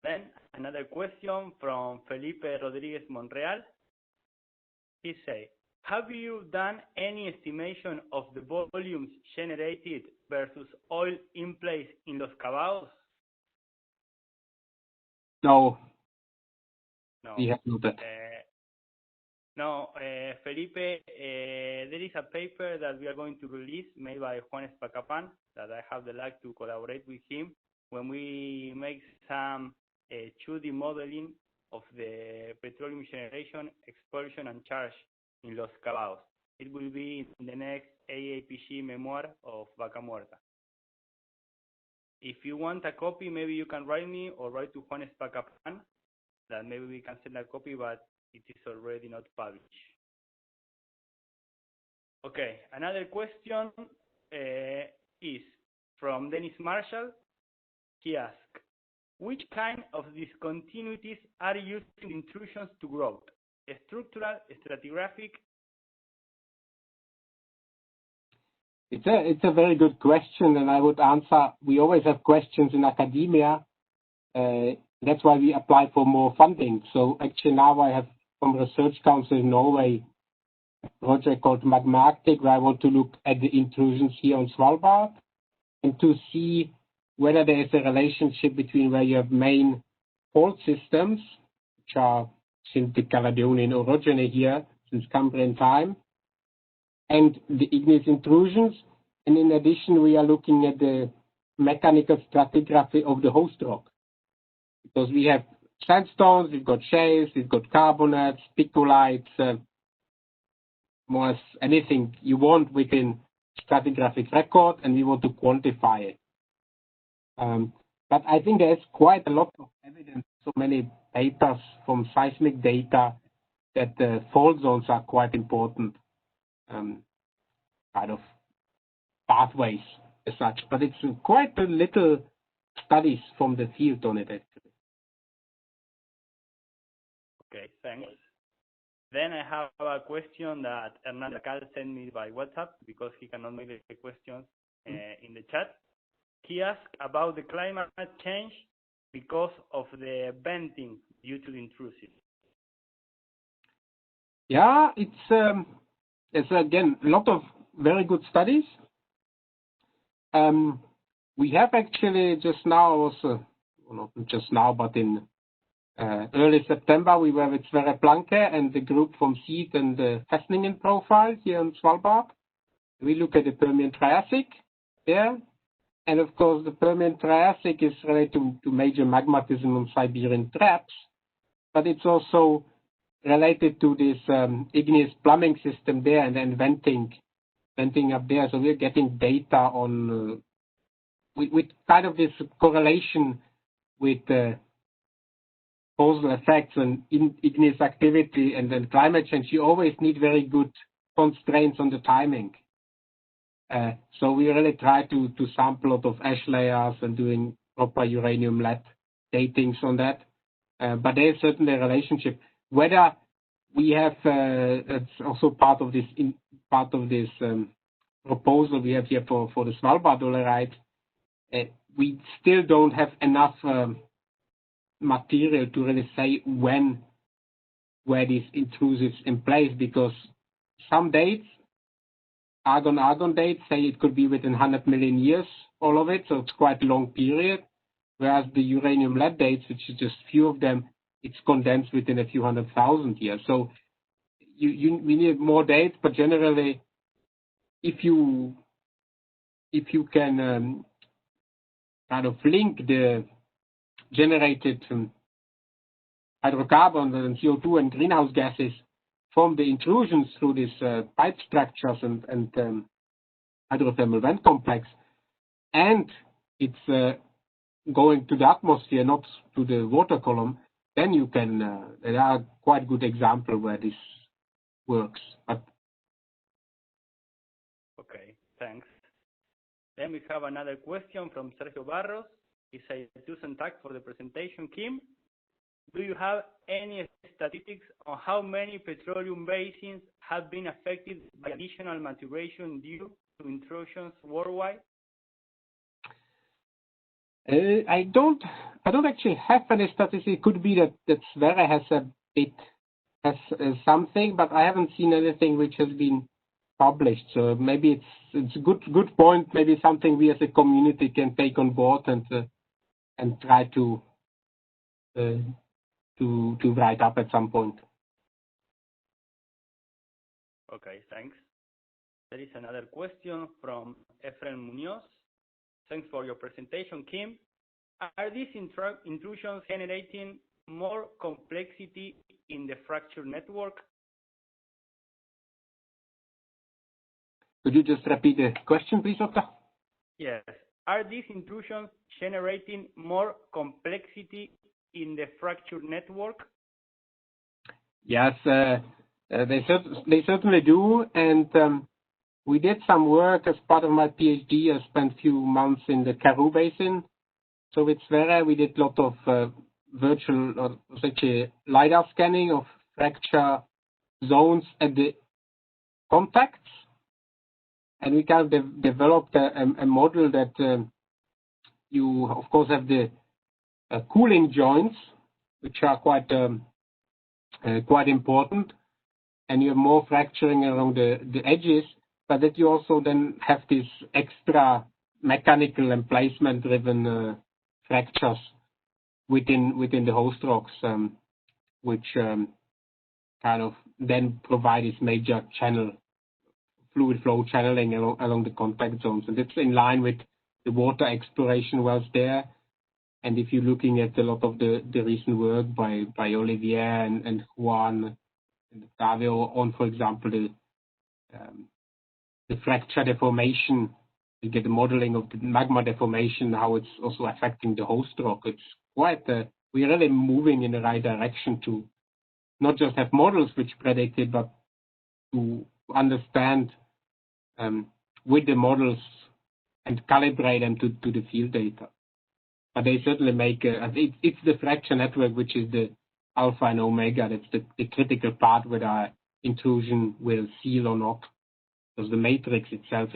Then another question from Felipe Rodriguez Monreal. He say, have you done any estimation of the volumes generated versus oil in place in Los Cabaos? No. No. We have not that. No, Felipe, there is a paper that we are going to release made by Juan Espacapan that I have the luck to collaborate with him when we make some 2D modeling of the petroleum generation, expulsion, and charge in Los Cabaos. It will be in the next AAPG memoir of Vaca Muerta. If you want a copy, maybe you can write me or write to Juan Espacapan, that maybe we can send a copy, but it is already not published. Okay, another question is from Dennis Marshall. He asked, which kind of discontinuities are used in intrusions to growth? Structural, stratigraphic? It's a very good question, and I would answer, we always have questions in academia. That's why we apply for more funding. So actually now I have from Research Council in Norway a project called Magmatismo, where I want to look at the intrusions here on Sllbard and to see whether there is a relationship between where you have main fault systems, which are since the Caledonian orogeny here, since Cambrian time, and the igneous intrusions. And in addition, we are looking at the mechanical stratigraphy of the host rock, because we have sandstones, we've got shales, we've got carbonates, picolites, more or less anything you want within stratigraphic record, and we want to quantify it. But I think there's quite a lot of evidence, so many papers from seismic data, that the fault zones are quite important kind of pathways as such. But it's quite a little studies from the field on it, actually. Okay, thanks. Then I have a question that Hernán Cal sent me by WhatsApp because he cannot make the questions in the chat. He asked about the climate change because of the venting due to the intrusive. Yeah, it's again a lot of very good studies. We have actually just now also, well, not just now, but in early September, we were with Sverre Planke and the group from SEED and the Festningen profile here on Svalbard. We look at the Permian Triassic there. And of course, the Permian Triassic is related to major magmatism on Siberian traps, but it's also related to this igneous plumbing system there and then venting up there. So we're getting data on with kind of this correlation with causal effects and igneous activity and then climate change. You always need very good constraints on the timing. So we really try to sample a lot of ash layers and doing proper uranium lead datings on that. But there is certainly a relationship. Whether we have, it's also part of this proposal we have here for the Svalbard dolerite. We still don't have enough material to really say where these intrusives in place, because some dates, argon dates, say it could be within 100 million years, all of it, so it's quite a long period. Whereas the uranium lead dates, which is just few of them, it's condensed within a few 100,000 years. So we need more dates, but generally, if you can kind of link the generated hydrocarbons and CO2 and greenhouse gases from the intrusions through these pipe structures and hydrothermal vent complex, and it's going to the atmosphere, not to the water column, then you can, there are quite good examples where this works. But okay, thanks. Then we have another question from Sergio Barros. He says, "Tusen tack for the presentation, Kim. Do you have any statistics on how many petroleum basins have been affected by additional maturation due to intrusions worldwide?" I don't actually have any statistics. It could be that Sverre has something, but I haven't seen anything which has been published. So maybe it's a good point. Maybe something we as a community can take on board and try to write up at some point. Okay, thanks. There is another question from Efren Munoz. "Thanks for your presentation, Kim. Are these intrusions generating more complexity in the fracture network?" Could you just repeat the question, please, Doctor? Yes. Are these intrusions generating more complexity in the fracture network? Yes, they certainly do, and we did some work as part of my PhD. I spent a few months in the Karoo Basin. So with Sverre, we did a lot of virtual, or essentially LiDAR scanning of fracture zones at the contacts, and we kind of developed a model that you, of course, have the cooling joints, which are quite important, and you have more fracturing along the edges, but that you also then have this extra mechanical and placement-driven fractures within the host rocks, which kind of then provide this major fluid flow channeling along the contact zones, and it's in line with the water exploration wells there. And if you're looking at a lot of the recent work by Olivier and Juan and Octavio on, for example, the fracture deformation. You get the modeling of the magma deformation, how it's also affecting the host rock. It's quite, we're really moving in the right direction to not just have models which predict it, but to understand with the models and calibrate them to the field data. But they certainly make, it's the fracture network which is the alpha and omega. That's the critical part whether intrusion will seal or not. Because the matrix itself,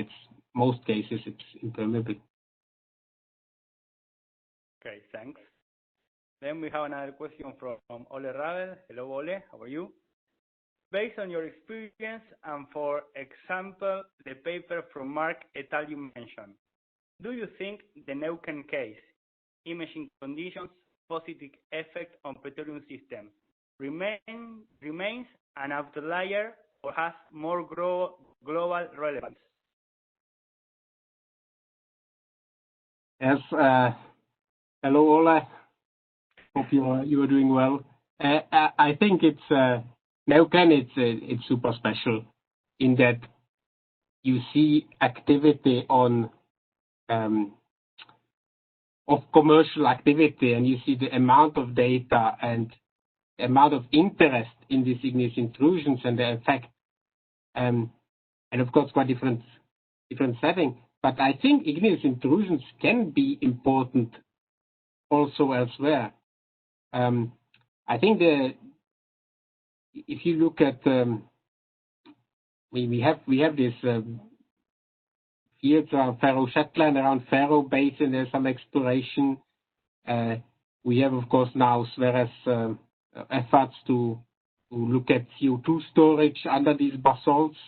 most cases, it's impermeable. Okay, thanks. Then we have another question from Ole Ravel. Hello, Ole. How are you? Based on your experience and, for example, the paper from Mark et al. You mentioned, do you think the Neuquén case, imaging conditions, positive effect on petroleum systems, remains an outlier or has more global relevance? Yes. Hello, Ole. Hope you are doing well. I think it's Neuquén. It's super special in that you see activity on of commercial activity, and you see the amount of data and the amount of interest in these igneous intrusions and the effect, and of course quite different setting. But I think igneous intrusions can be important also elsewhere. I think if you look at we have this fields around Faroe Shetland, around Faroe Basin. There's some exploration. We have of course now Sverre's efforts to look at CO2 storage under these basalts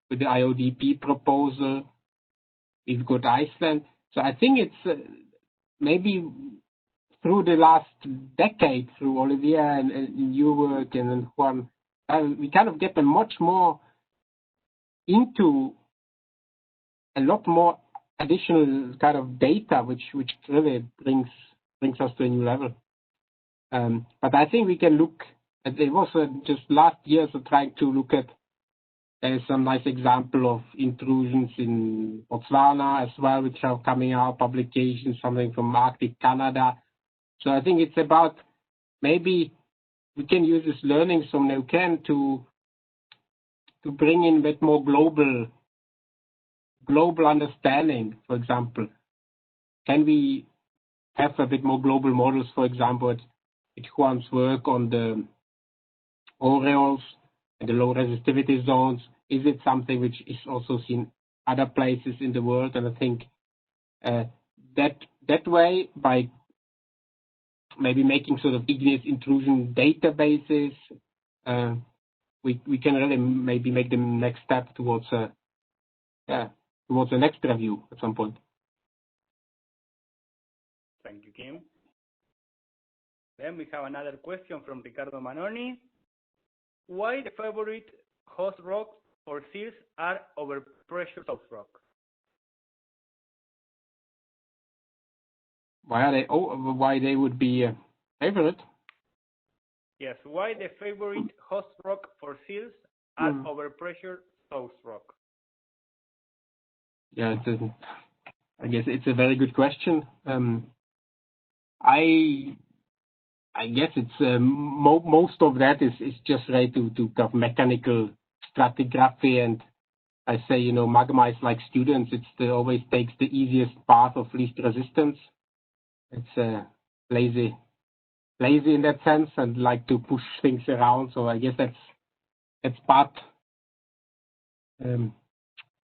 with the Iodp proposal. We've got Iceland. So I think it's maybe through the last decade, through Olivier and your work and Juan, we kind of get much more into a lot more additional kind of data, which really brings us to a new level. But I think we can look at, it was just last year, so trying to look at, there's some nice example of intrusions in Botswana as well, which are coming out, publications, something from Arctic Canada. So I think it's about, maybe we can use this learnings from Neuquén to bring in a bit more global understanding. For example, can we have a bit more global models, for example, with Juan's work on the aureoles and the low resistivity zones? Is it something which is also seen other places in the world? And I think that way, by maybe making sort of igneous intrusion databases, we can really maybe make the next step towards the next review at some point. Thank you, Kim. Then we have another question from Ricardo Manoni. Why the favorite host rocks for seals are overpressure host rock? Why they would be a favorite? Yes, why the favorite host rock for seals are overpressure host rock? Yeah, I guess it's a very good question. I guess it's most of that is just related to kind of mechanical stratigraphy, and I say, magma is like students. Always takes the easiest path of least resistance. It's lazy in that sense, and like to push things around. So I guess that's part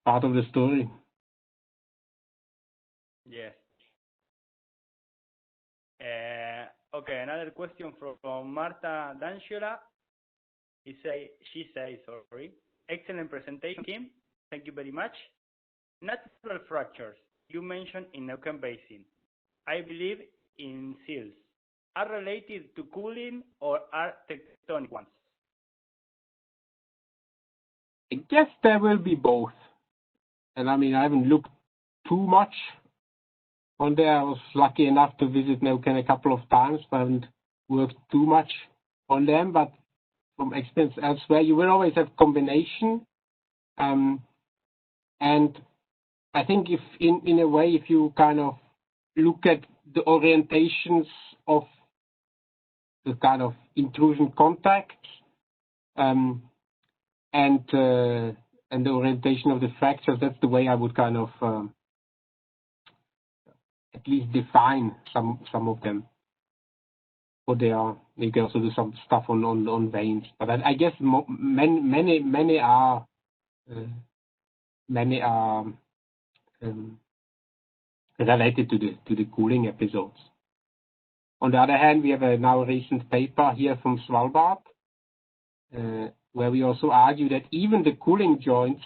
of the story. Yes. Okay, another question from Marta D'Angela. She says, excellent presentation, Kim. Thank you very much. Natural fractures you mentioned in Neuquén Basin, I believe in seals, are related to cooling or are tectonic ones? I guess there will be both. And I mean, I haven't looked too much on there. I was lucky enough to visit Neuquén a couple of times, but I haven't worked too much on them. But from experience elsewhere, you will always have combination. And And I think if in a way, if you kind of look at the orientations of the kind of intrusion contacts, and the orientation of the fractures, that's the way I would kind of at least define some of them. Or they are, you can also do some stuff on veins, but I guess many are related to the cooling episodes. On the other hand, we have a now recent paper here from Sllbard, where we also argue that even the cooling joints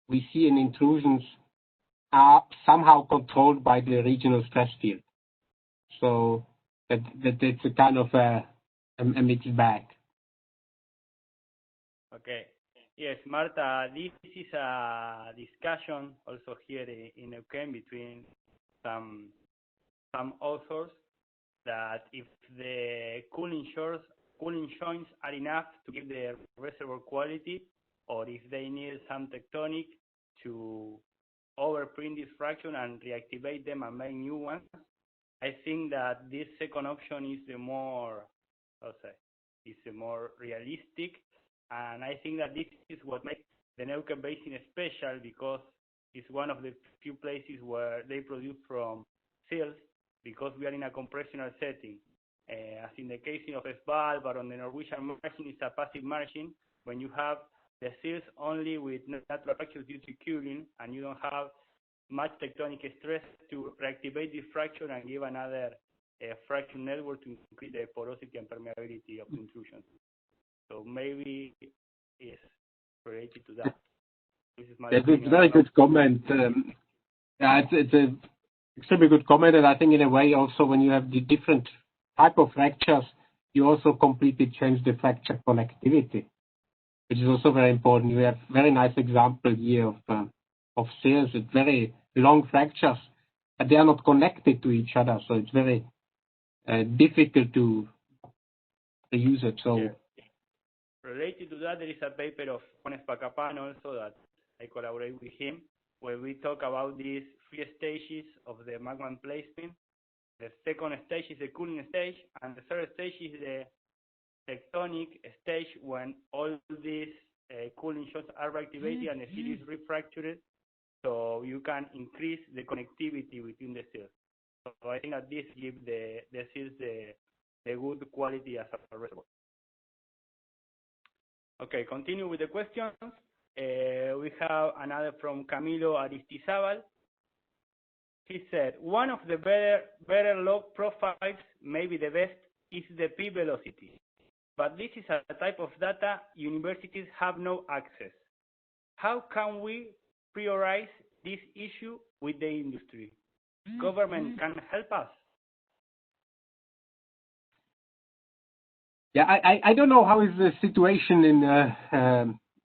we see in intrusions are somehow controlled by the regional stress field. So that it's a kind of a mixed bag. Okay. Yes, Marta, this is a discussion also here in Neuquén between some authors, that if the cooling joints are enough to give the reservoir quality, or if they need some tectonic to overprint this fraction and reactivate them and make new ones. I think that this second option is the more, realistic, and I think that this is what makes the Neuquén Basin special, because it's one of the few places where they produce from seals, because we are in a compressional setting. As in the case of Sllbard on the Norwegian margin, it's a passive margin. When you have the seals only with natural fractures due to cooling, and you don't have much tectonic stress to reactivate this fracture and give another fracture network to increase the porosity and permeability of the intrusions. So maybe it's related to that. This is my It's a very good comment. Yeah, it's a extremely good comment, and I think in a way also when you have the different type of fractures, you also completely change the fracture connectivity, which is also very important. We have very nice example here of seals with very long fractures, but they are not connected to each other, so it's very difficult to use it. So yeah. Related to that, there is a paper of Juan Espacapan also that I collaborate with him, where we talk about these 3 stages of the magma placement. The second stage is the cooling stage, and the third stage is the tectonic stage, when all these cooling shots are reactivated and the seal is refractured, so you can increase the connectivity between the seals. So I think that this gives the seals the good quality as a reservoir. Okay, continue with the questions. We have another from Camilo Aristizabal. He said, one of the better log profiles, maybe the best, is the P velocity. But this is a type of data universities have no access. How can we prioritize this issue with the industry? Government can help us? yeah, I don't know how is the situation in the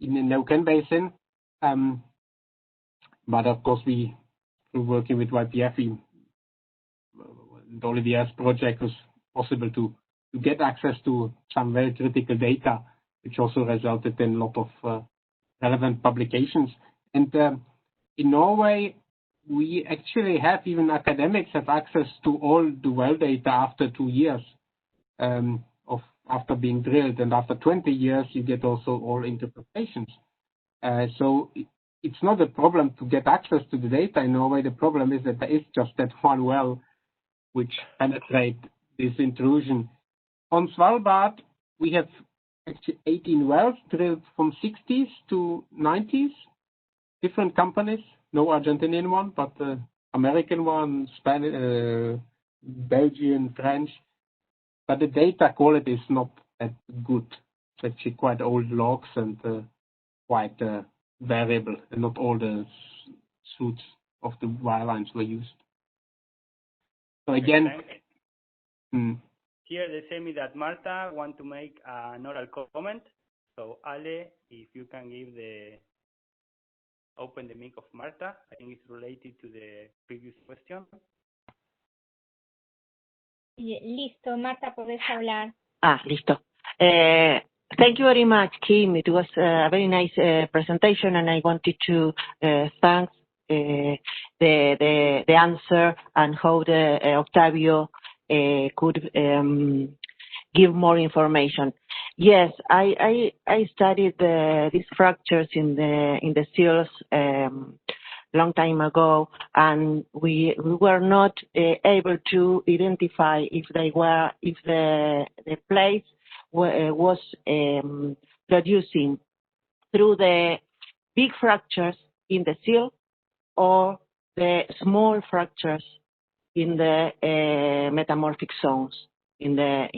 Neuquén Basin, but of course we're working with YPF. The Olivier's project was possible to get access to some very critical data, which also resulted in a lot of relevant publications. And in Norway, we actually have, even academics have access to all the well data after 2 years after being drilled, and after 20 years you get also all interpretations. So it's not a problem to get access to the data in Norway. The problem is that there is just that one well which penetrate this intrusion. On Sllbard, we have actually 18 wells drilled from 60s to 90s, different companies, no Argentinian one, but American one, Spanish, Belgian, French. But the data quality is not that good. It's actually quite old logs and quite variable, and not all the suits of the wirelines were used. So again, here they say me that Marta want to make an oral comment. So Ale, if you can open the mic of Marta, I think it's related to the previous question. Listo, Marta, podés hablar. Listo. Thank you very much, Kim. It was a very nice presentation, and I wanted to thank the answer and how Octavio could give more information. Yes, I studied these fractures in the seals long time ago, and we were not able to identify if the place was producing through the big fractures in the seal or the small fractures in the metamorphic zones in the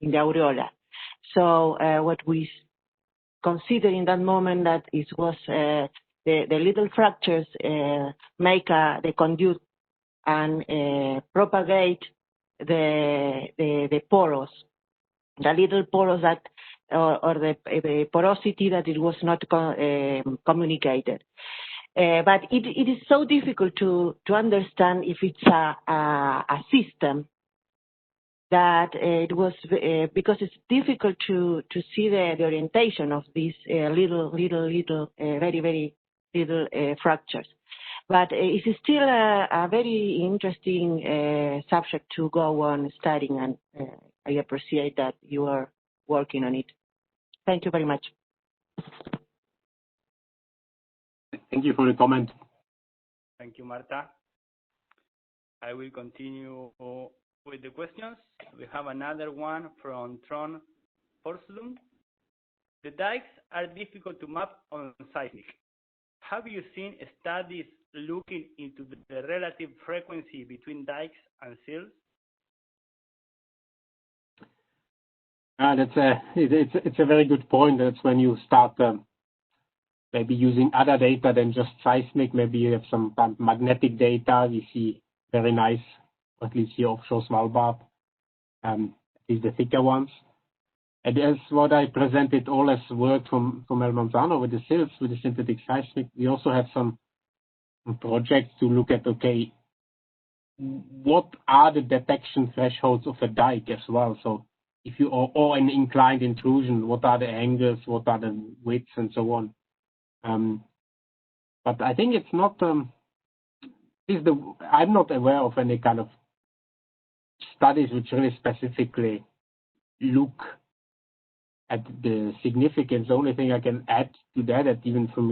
aureola. So what we consider in that moment that it was the little fractures make the conduit and propagate the poros, the little poros that or the porosity that it was not communicated. But it is so difficult to understand if it's a system that it was because it's difficult to see the orientation of these little very very little fractures. But it is still a very interesting subject to go on studying, and I appreciate that you are working on it. Thank you very much. Thank you for the comment. Thank you, Marta. I will continue with the questions. We have another one from Tron Forslund. The dikes are difficult to map on seismic. Have you seen studies looking into the relative frequency between dikes and seals? It's a very good point. That's when you start maybe using other data than just seismic. Maybe you have some magnetic data. We see very nice, at least here offshore Sllbard, is the thicker ones. And as what I presented all as work from El Manzano with the seals, with the synthetic seismic, we also have some projects to look at, okay, what are the detection thresholds of a dike as well? So if you, or an inclined intrusion, what are the angles, what are the widths and so on. But I think it's not, I'm not aware of any kind of studies which really specifically look at the significance. The only thing I can add to that even from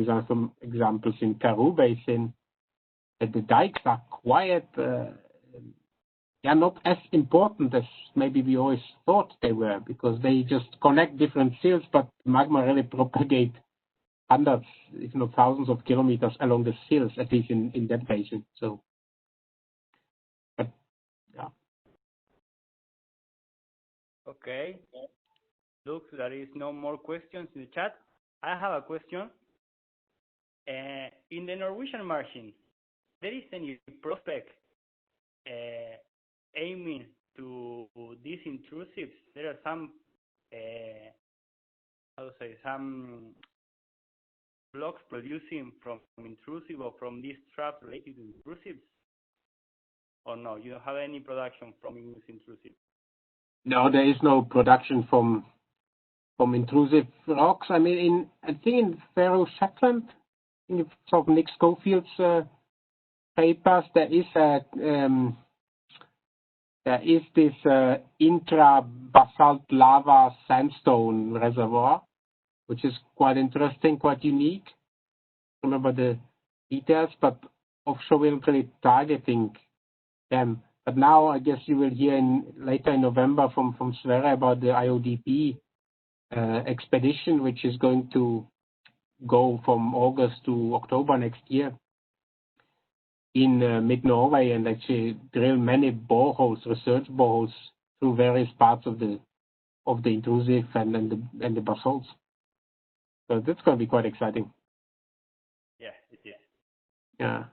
examples in Karoo Basin, that the dikes are quite, they are not as important as maybe we always thought they were, because they just connect different seals, but magma really propagate hundreds, if not thousands of kilometers along the seals, at least in that basin. So, but yeah. Okay. Looks there is no more questions in the chat. I have a question. In the Norwegian margin, there is any prospect aiming to these intrusives? There are some, some blocks producing from intrusive or from these traps related to intrusives? Or no, you don't have any production from intrusive? No, there is no production from intrusive rocks. I mean, I think in Faroe Shetland, in sort of Nick Schofield's papers, there is this intra-basalt lava sandstone reservoir, which is quite interesting, quite unique. I remember the details, but offshore we're not really targeting them. But now I guess you will hear later in November from Sverre about the Iodp expedition, which is going to go from August to October next year in mid-Norway, and actually drill many boreholes, research boreholes through various parts of the intrusive and the basalts. So that's going to be quite exciting. Yeah, it is. Yeah.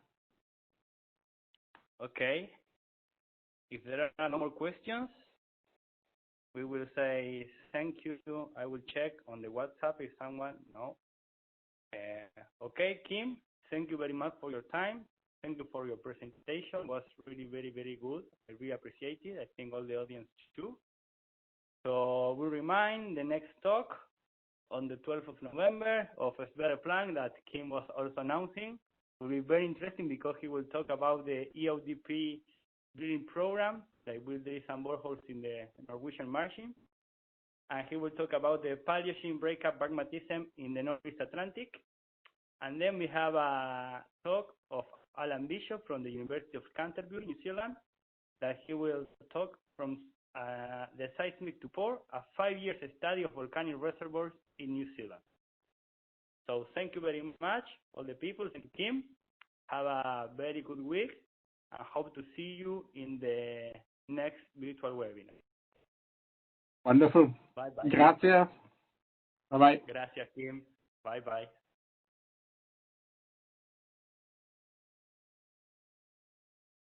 Okay. If there are no more questions, we will say thank you. I will check on the WhatsApp if someone, no. Okay, Kim, thank you very much for your time. Thank you for your presentation. It was really very, very good. I really appreciate it. I think all the audience too. So we remind the next talk on the 12th of November of a Sllbard plan that Kim was also announcing. It will be very interesting because he will talk about the Iodp drilling program that will drill some boreholes in the Norwegian margin. And he will talk about the Paleogene breakup magmatism in the Northeast Atlantic. And then we have a talk of Alan Bishop from the University of Canterbury, New Zealand, that he will talk from the seismic to pore, a 5-year study of volcanic reservoirs in New Zealand. So thank you very much, all the people. Thank you, Kim. Have a very good week. I hope to see you in the next virtual webinar. Wonderful. Bye-bye. Grazie. Bye-bye. Gracias, Kim. Bye-bye.